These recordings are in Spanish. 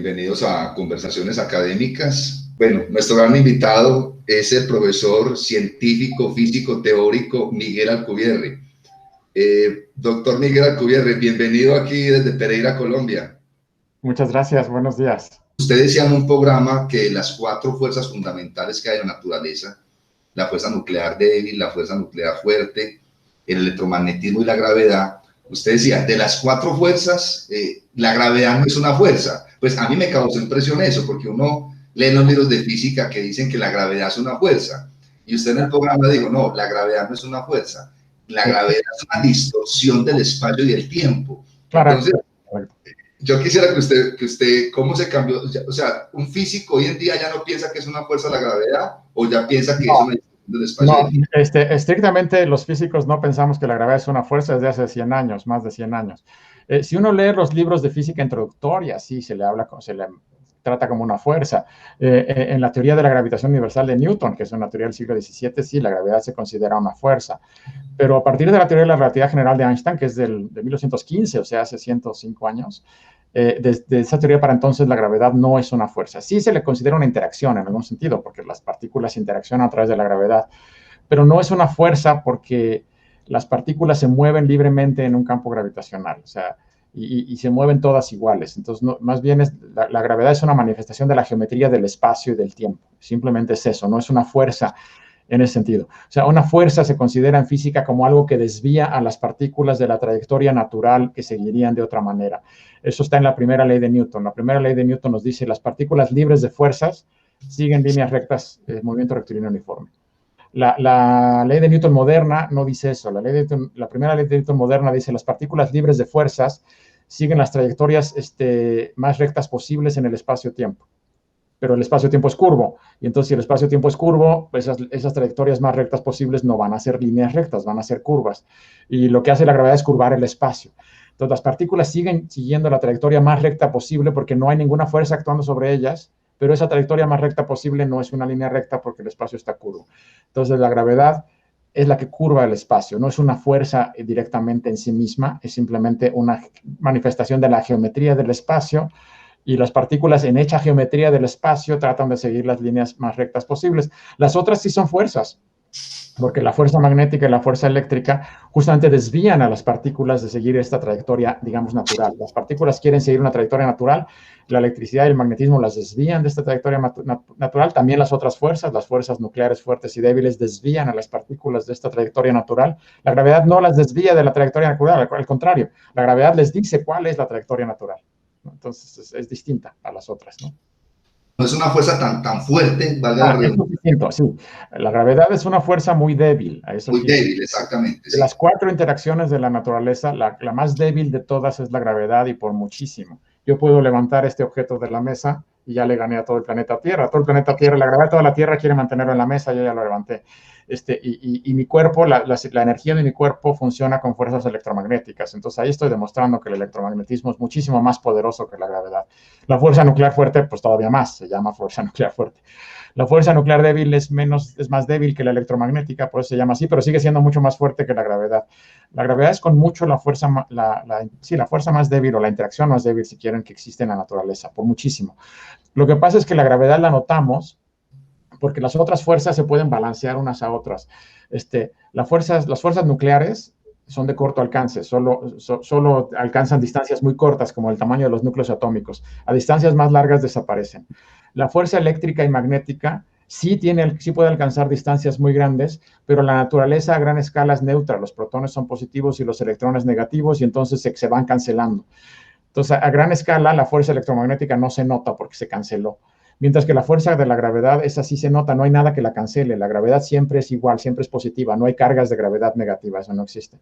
Bienvenidos a Conversaciones Académicas. Bueno, nuestro gran invitado es el profesor científico, físico, teórico Miguel Alcubierre. Doctor Miguel Alcubierre, bienvenido aquí desde Pereira, Colombia. Muchas gracias, buenos días. Usted decía en un programa que las 4 fuerzas fundamentales que hay en la naturaleza, la fuerza nuclear débil, la fuerza nuclear fuerte, el electromagnetismo y la gravedad, usted decía, de las 4 fuerzas, la gravedad no es una fuerza. Pues a mí me causó impresión eso, porque uno lee en los libros de física que dicen que la gravedad es una fuerza. Y usted en el programa dijo, no, la gravedad no es una fuerza. La gravedad es una distorsión del espacio y del tiempo. Entonces, yo quisiera que usted, ¿cómo se cambió? O sea, ¿un físico hoy en día ya no piensa que es una fuerza la gravedad o ya piensa que es una distorsión del espacio y del tiempo? Estrictamente los físicos no pensamos que la gravedad es una fuerza desde hace 100 años, más de 100 años. Si uno lee los libros de física introductoria, sí, se le trata como una fuerza. En la teoría de la gravitación universal de Newton, que es una teoría del siglo XVII, sí, la gravedad se considera una fuerza. Pero a partir de la teoría de la relatividad general de Einstein, que es de 1915, o sea, hace 105 años, desde esa teoría para entonces la gravedad no es una fuerza. Sí se le considera una interacción en algún sentido, porque las partículas interaccionan a través de la gravedad, pero no es una fuerza porque las partículas se mueven libremente en un campo gravitacional, o sea, y se mueven todas iguales. Entonces, no, más bien la gravedad es una manifestación de la geometría del espacio y del tiempo. Simplemente es eso, no es una fuerza en ese sentido. O sea, una fuerza se considera en física como algo que desvía a las partículas de la trayectoria natural que seguirían de otra manera. Eso está en la primera ley de Newton. La primera ley de Newton nos dice las partículas libres de fuerzas siguen líneas rectas, movimiento rectilíneo uniforme. La ley de Newton moderna no dice eso. La primera ley de Newton moderna dice las partículas libres de fuerzas siguen las trayectorias más rectas posibles en el espacio-tiempo. Pero el espacio-tiempo es curvo, y entonces si el espacio-tiempo es curvo, esas trayectorias más rectas posibles no van a ser líneas rectas, van a ser curvas. Y lo que hace la gravedad es curvar el espacio. Entonces las partículas siguen siguiendo la trayectoria más recta posible porque no hay ninguna fuerza actuando sobre ellas, pero esa trayectoria más recta posible no es una línea recta porque el espacio está curvo. Entonces la gravedad es la que curva el espacio, no es una fuerza directamente en sí misma, es simplemente una manifestación de la geometría del espacio, y las partículas en hecha geometría del espacio tratan de seguir las líneas más rectas posibles. Las otras sí son fuerzas, porque la fuerza magnética y la fuerza eléctrica justamente desvían a las partículas de seguir esta trayectoria, digamos, natural. Las partículas quieren seguir una trayectoria natural, la electricidad y el magnetismo las desvían de esta trayectoria natural. También las otras fuerzas, las fuerzas nucleares fuertes y débiles, desvían a las partículas de esta trayectoria natural. La gravedad no las desvía de la trayectoria natural, al contrario, la gravedad les dice cuál es la trayectoria natural. Entonces es distinta a las otras, ¿no? No es una fuerza tan fuerte, valga la redundancia. Sí, la gravedad es una fuerza muy débil. A eso muy débil, exactamente. De las 4 interacciones de la naturaleza, la más débil de todas es la gravedad y por muchísimo. Yo puedo levantar este objeto de la mesa y ya le gané a todo el planeta Tierra. A todo el planeta Tierra, la gravedad de toda la Tierra quiere mantenerlo en la mesa, yo ya lo levanté. Y mi cuerpo, la energía de mi cuerpo funciona con fuerzas electromagnéticas. Entonces ahí estoy demostrando que el electromagnetismo es muchísimo más poderoso que la gravedad. La fuerza nuclear fuerte, pues todavía más, se llama fuerza nuclear fuerte. La fuerza nuclear débil es más débil que la electromagnética, por eso se llama así, pero sigue siendo mucho más fuerte que la gravedad. La gravedad es con mucho la fuerza más débil, o la interacción más débil, si quieren, que existe en la naturaleza, por muchísimo. Lo que pasa es que la gravedad la notamos porque las otras fuerzas se pueden balancear unas a otras. Las fuerzas nucleares son de corto alcance, solo alcanzan distancias muy cortas, como el tamaño de los núcleos atómicos. A distancias más largas desaparecen. La fuerza eléctrica y magnética sí puede alcanzar distancias muy grandes, pero la naturaleza a gran escala es neutra. Los protones son positivos y los electrones negativos, y entonces se van cancelando. Entonces, a gran escala, la fuerza electromagnética no se nota porque se canceló. Mientras que la fuerza de la gravedad, esa sí se nota, no hay nada que la cancele. La gravedad siempre es igual, siempre es positiva, no hay cargas de gravedad negativa, eso no existe.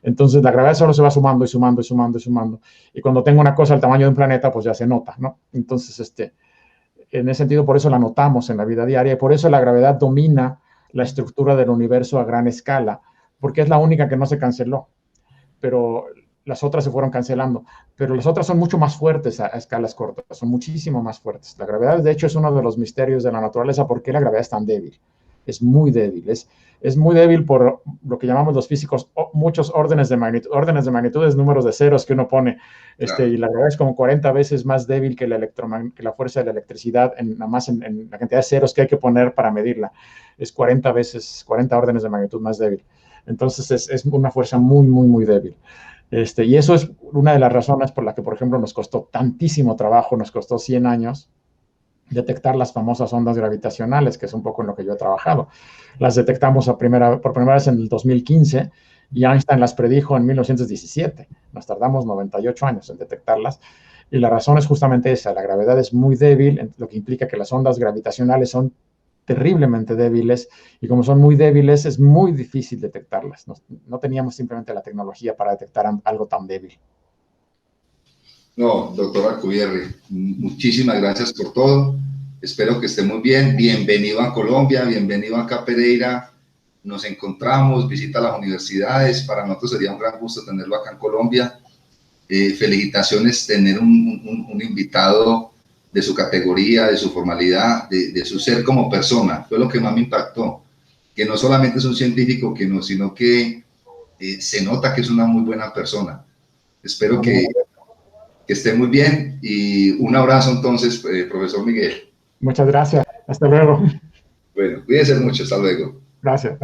Entonces la gravedad solo se va sumando y sumando y sumando y sumando. Y cuando tengo una cosa al tamaño de un planeta, pues ya se nota, ¿no? Entonces, en ese sentido, por eso la notamos en la vida diaria, y por eso la gravedad domina la estructura del universo a gran escala, porque es la única que no se canceló. Pero las otras se fueron cancelando, pero las otras son mucho más fuertes a escalas cortas, son muchísimo más fuertes. La gravedad, de hecho, es uno de los misterios de la naturaleza. ¿Por qué la gravedad es tan débil? es muy débil. Es muy débil por lo que llamamos los físicos muchos órdenes de magnitud. Órdenes de magnitud es números de ceros que uno pone. Claro. Y la gravedad es como 40 veces más débil que la fuerza de la electricidad, nada más en la cantidad de ceros que hay que poner para medirla. Es 40 órdenes de magnitud más débil. Entonces es una fuerza muy, muy, muy débil. Y eso es una de las razones por la que, por ejemplo, nos costó tantísimo trabajo, nos costó 100 años detectar las famosas ondas gravitacionales, que es un poco en lo que yo he trabajado. Las detectamos por primera vez en el 2015 y Einstein las predijo en 1917. Nos tardamos 98 años en detectarlas. Y la razón es justamente esa, la gravedad es muy débil, lo que implica que las ondas gravitacionales son terriblemente débiles, y como son muy débiles es muy difícil detectarlas. No teníamos simplemente la tecnología para detectar algo tan débil. No, doctor Alcubierre, muchísimas gracias por todo. Espero que esté muy bien. Bienvenido a Colombia, bienvenido acá a Pereira. Nos encontramos, visita las universidades. Para nosotros sería un gran gusto tenerlo acá en Colombia. Felicitaciones tener un invitado de su categoría, de su formalidad, de su ser como persona. Fue lo que más me impactó. Que no solamente es un científico, sino que se nota que es una muy buena persona. Espero que esté muy bien y un abrazo entonces, profesor Miguel. Muchas gracias. Hasta luego. Bueno, cuídense mucho. Hasta luego. Gracias.